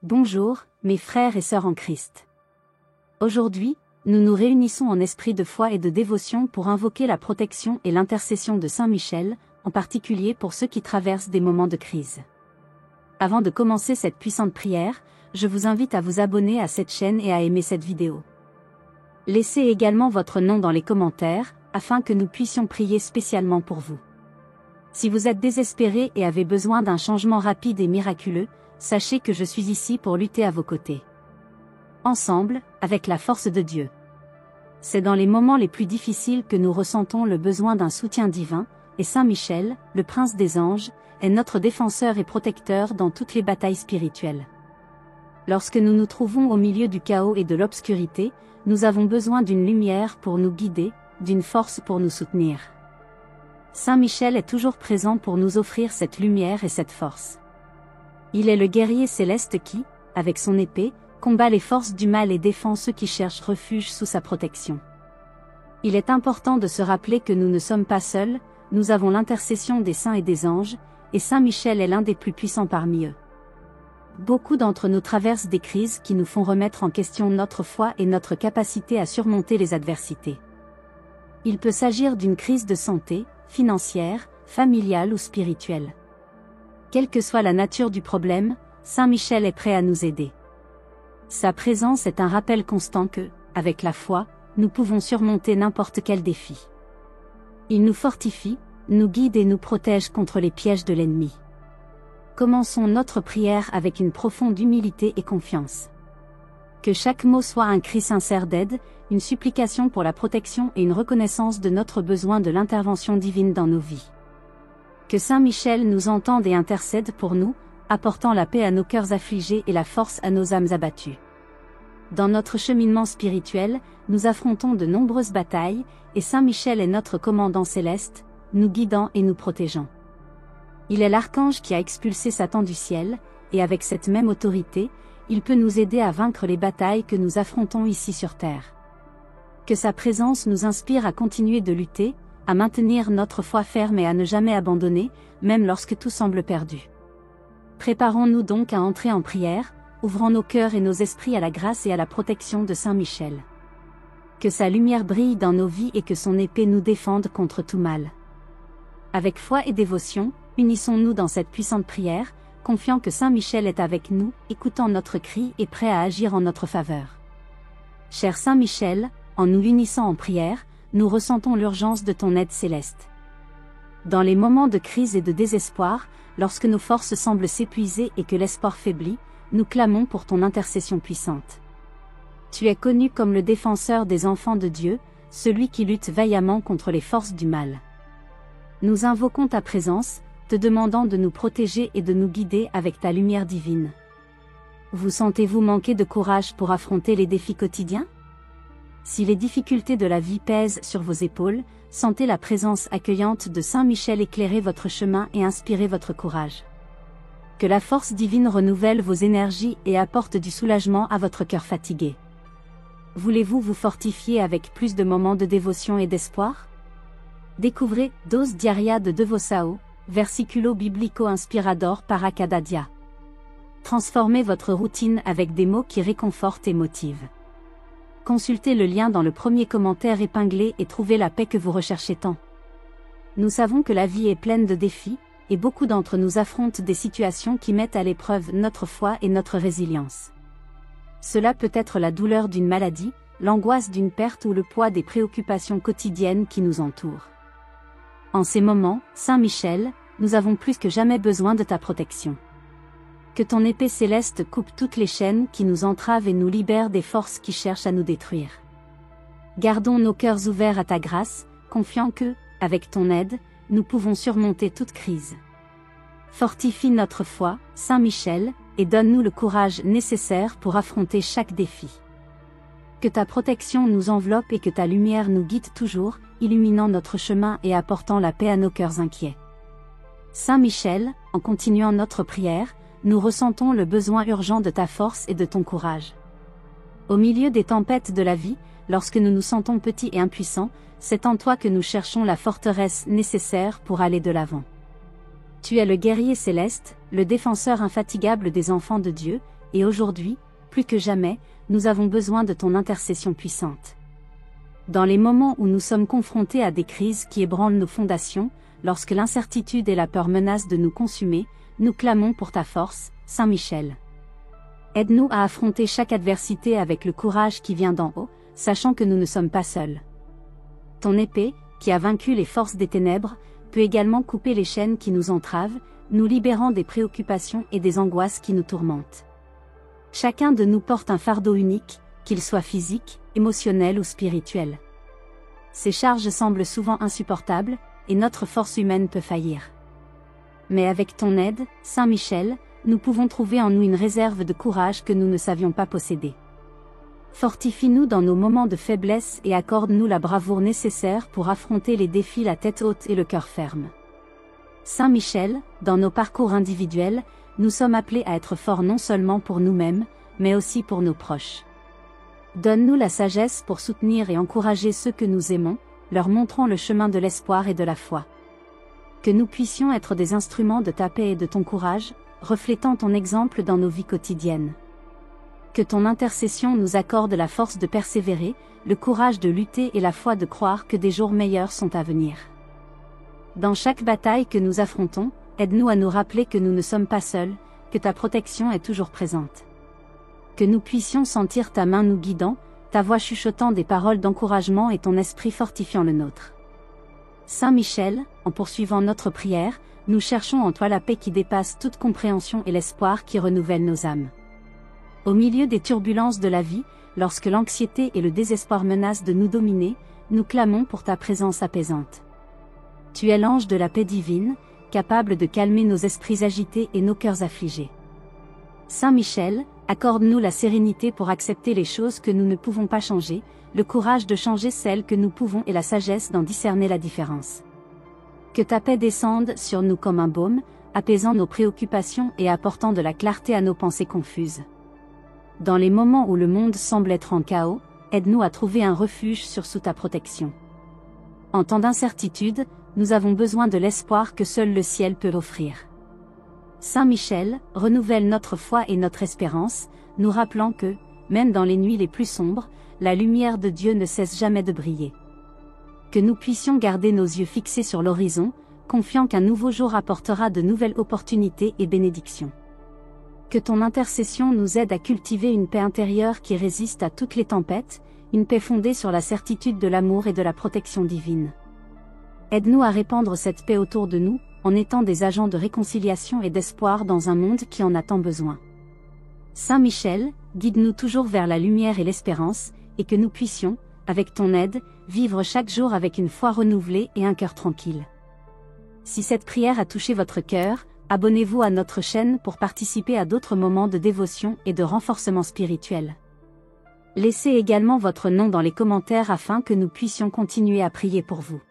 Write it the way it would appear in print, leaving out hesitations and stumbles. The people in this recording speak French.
Bonjour, mes frères et sœurs en Christ. Aujourd'hui, nous nous réunissons en esprit de foi et de dévotion pour invoquer la protection et l'intercession de Saint Michel, en particulier pour ceux qui traversent des moments de crise. Avant de commencer cette puissante prière, je vous invite à vous abonner à cette chaîne et à aimer cette vidéo. Laissez également votre nom dans les commentaires, afin que nous puissions prier spécialement pour vous. Si vous êtes désespéré et avez besoin d'un changement rapide et miraculeux, sachez que je suis ici pour lutter à vos côtés. Ensemble, avec la force de Dieu. C'est dans les moments les plus difficiles que nous ressentons le besoin d'un soutien divin, et Saint Michel, le prince des anges, est notre défenseur et protecteur dans toutes les batailles spirituelles. Lorsque nous nous trouvons au milieu du chaos et de l'obscurité, nous avons besoin d'une lumière pour nous guider, d'une force pour nous soutenir. Saint Michel est toujours présent pour nous offrir cette lumière et cette force. Il est le guerrier céleste qui, avec son épée, combat les forces du mal et défend ceux qui cherchent refuge sous sa protection. Il est important de se rappeler que nous ne sommes pas seuls, nous avons l'intercession des saints et des anges, et Saint Michel est l'un des plus puissants parmi eux. Beaucoup d'entre nous traversent des crises qui nous font remettre en question notre foi et notre capacité à surmonter les adversités. Il peut s'agir d'une crise de santé, financière, familiale ou spirituelle. Quelle que soit la nature du problème, Saint Michel est prêt à nous aider. Sa présence est un rappel constant que, avec la foi, nous pouvons surmonter n'importe quel défi. Il nous fortifie, nous guide et nous protège contre les pièges de l'ennemi. Commençons notre prière avec une profonde humilité et confiance. Que chaque mot soit un cri sincère d'aide, une supplication pour la protection et une reconnaissance de notre besoin de l'intervention divine dans nos vies. Que Saint Michel nous entende et intercède pour nous, apportant la paix à nos cœurs affligés et la force à nos âmes abattues. Dans notre cheminement spirituel, nous affrontons de nombreuses batailles, et Saint Michel est notre commandant céleste, nous guidant et nous protégeant. Il est l'archange qui a expulsé Satan du ciel, et avec cette même autorité, il peut nous aider à vaincre les batailles que nous affrontons ici sur terre. Que sa présence nous inspire à continuer de lutter, à maintenir notre foi ferme et à ne jamais abandonner, même lorsque tout semble perdu. Préparons-nous donc à entrer en prière, ouvrant nos cœurs et nos esprits à la grâce et à la protection de Saint Michel. Que sa lumière brille dans nos vies et que son épée nous défende contre tout mal. Avec foi et dévotion, unissons-nous dans cette puissante prière, confiant que Saint Michel est avec nous, écoutant notre cri et prêt à agir en notre faveur. Cher Saint Michel, en nous unissant en prière, nous ressentons l'urgence de ton aide céleste. Dans les moments de crise et de désespoir, lorsque nos forces semblent s'épuiser et que l'espoir faiblit, nous clamons pour ton intercession puissante. Tu es connu comme le défenseur des enfants de Dieu, celui qui lutte vaillamment contre les forces du mal. Nous invoquons ta présence, te demandant de nous protéger et de nous guider avec ta lumière divine. Vous sentez-vous manquer de courage pour affronter les défis quotidiens ? Si les difficultés de la vie pèsent sur vos épaules, sentez la présence accueillante de Saint Michel éclairer votre chemin et inspirer votre courage. Que la force divine renouvelle vos énergies et apporte du soulagement à votre cœur fatigué. Voulez-vous vous fortifier avec plus de moments de dévotion et d'espoir ? Découvrez Dos Diaria de Devoção, Versiculo Biblico Inspirador para cada dia. Transformez votre routine avec des mots qui réconfortent et motivent. Consultez le lien dans le premier commentaire épinglé et trouvez la paix que vous recherchez tant. Nous savons que la vie est pleine de défis, et beaucoup d'entre nous affrontent des situations qui mettent à l'épreuve notre foi et notre résilience. Cela peut être la douleur d'une maladie, l'angoisse d'une perte ou le poids des préoccupations quotidiennes qui nous entourent. En ces moments, Saint Michel, nous avons plus que jamais besoin de ta protection. Que ton épée céleste coupe toutes les chaînes qui nous entravent et nous libère des forces qui cherchent à nous détruire. Gardons nos cœurs ouverts à ta grâce, confiant que, avec ton aide, nous pouvons surmonter toute crise. Fortifie notre foi, Saint Michel, et donne-nous le courage nécessaire pour affronter chaque défi. Que ta protection nous enveloppe et que ta lumière nous guide toujours, illuminant notre chemin et apportant la paix à nos cœurs inquiets. Saint Michel, en continuant notre prière, nous ressentons le besoin urgent de ta force et de ton courage. Au milieu des tempêtes de la vie, lorsque nous nous sentons petits et impuissants, c'est en toi que nous cherchons la forteresse nécessaire pour aller de l'avant. Tu es le guerrier céleste, le défenseur infatigable des enfants de Dieu, et aujourd'hui, plus que jamais, nous avons besoin de ton intercession puissante. Dans les moments où nous sommes confrontés à des crises qui ébranlent nos fondations, lorsque l'incertitude et la peur menacent de nous consumer, nous clamons pour ta force, Saint Michel. Aide-nous à affronter chaque adversité avec le courage qui vient d'en haut, sachant que nous ne sommes pas seuls. Ton épée, qui a vaincu les forces des ténèbres, peut également couper les chaînes qui nous entravent, nous libérant des préoccupations et des angoisses qui nous tourmentent. Chacun de nous porte un fardeau unique, qu'il soit physique, émotionnel ou spirituel. Ces charges semblent souvent insupportables, et notre force humaine peut faillir. Mais avec ton aide, Saint Michel, nous pouvons trouver en nous une réserve de courage que nous ne savions pas posséder. Fortifie-nous dans nos moments de faiblesse et accorde-nous la bravoure nécessaire pour affronter les défis la tête haute et le cœur ferme. Saint Michel, dans nos parcours individuels, nous sommes appelés à être forts non seulement pour nous-mêmes, mais aussi pour nos proches. Donne-nous la sagesse pour soutenir et encourager ceux que nous aimons, leur montrant le chemin de l'espoir et de la foi. Que nous puissions être des instruments de ta paix et de ton courage, reflétant ton exemple dans nos vies quotidiennes. Que ton intercession nous accorde la force de persévérer, le courage de lutter et la foi de croire que des jours meilleurs sont à venir. Dans chaque bataille que nous affrontons, aide-nous à nous rappeler que nous ne sommes pas seuls, que ta protection est toujours présente. Que nous puissions sentir ta main nous guidant, ta voix chuchotant des paroles d'encouragement et ton esprit fortifiant le nôtre. Saint Michel, en poursuivant notre prière, nous cherchons en toi la paix qui dépasse toute compréhension et l'espoir qui renouvelle nos âmes. Au milieu des turbulences de la vie, lorsque l'anxiété et le désespoir menacent de nous dominer, nous clamons pour ta présence apaisante. Tu es l'ange de la paix divine, capable de calmer nos esprits agités et nos cœurs affligés. Saint Michel, accorde-nous la sérénité pour accepter les choses que nous ne pouvons pas changer, le courage de changer celles que nous pouvons et la sagesse d'en discerner la différence. Que ta paix descende sur nous comme un baume, apaisant nos préoccupations et apportant de la clarté à nos pensées confuses. Dans les moments où le monde semble être en chaos, aide-nous à trouver un refuge sous ta protection. En temps d'incertitude, nous avons besoin de l'espoir que seul le ciel peut offrir. Saint Michel, renouvelle notre foi et notre espérance, nous rappelant que, même dans les nuits les plus sombres, la lumière de Dieu ne cesse jamais de briller. Que nous puissions garder nos yeux fixés sur l'horizon, confiant qu'un nouveau jour apportera de nouvelles opportunités et bénédictions. Que ton intercession nous aide à cultiver une paix intérieure qui résiste à toutes les tempêtes, une paix fondée sur la certitude de l'amour et de la protection divine. Aide-nous à répandre cette paix autour de nous, en étant des agents de réconciliation et d'espoir dans un monde qui en a tant besoin. Saint Michel, guide-nous toujours vers la lumière et l'espérance, et que nous puissions, avec ton aide, vivre chaque jour avec une foi renouvelée et un cœur tranquille. Si cette prière a touché votre cœur, abonnez-vous à notre chaîne pour participer à d'autres moments de dévotion et de renforcement spirituel. Laissez également votre nom dans les commentaires afin que nous puissions continuer à prier pour vous.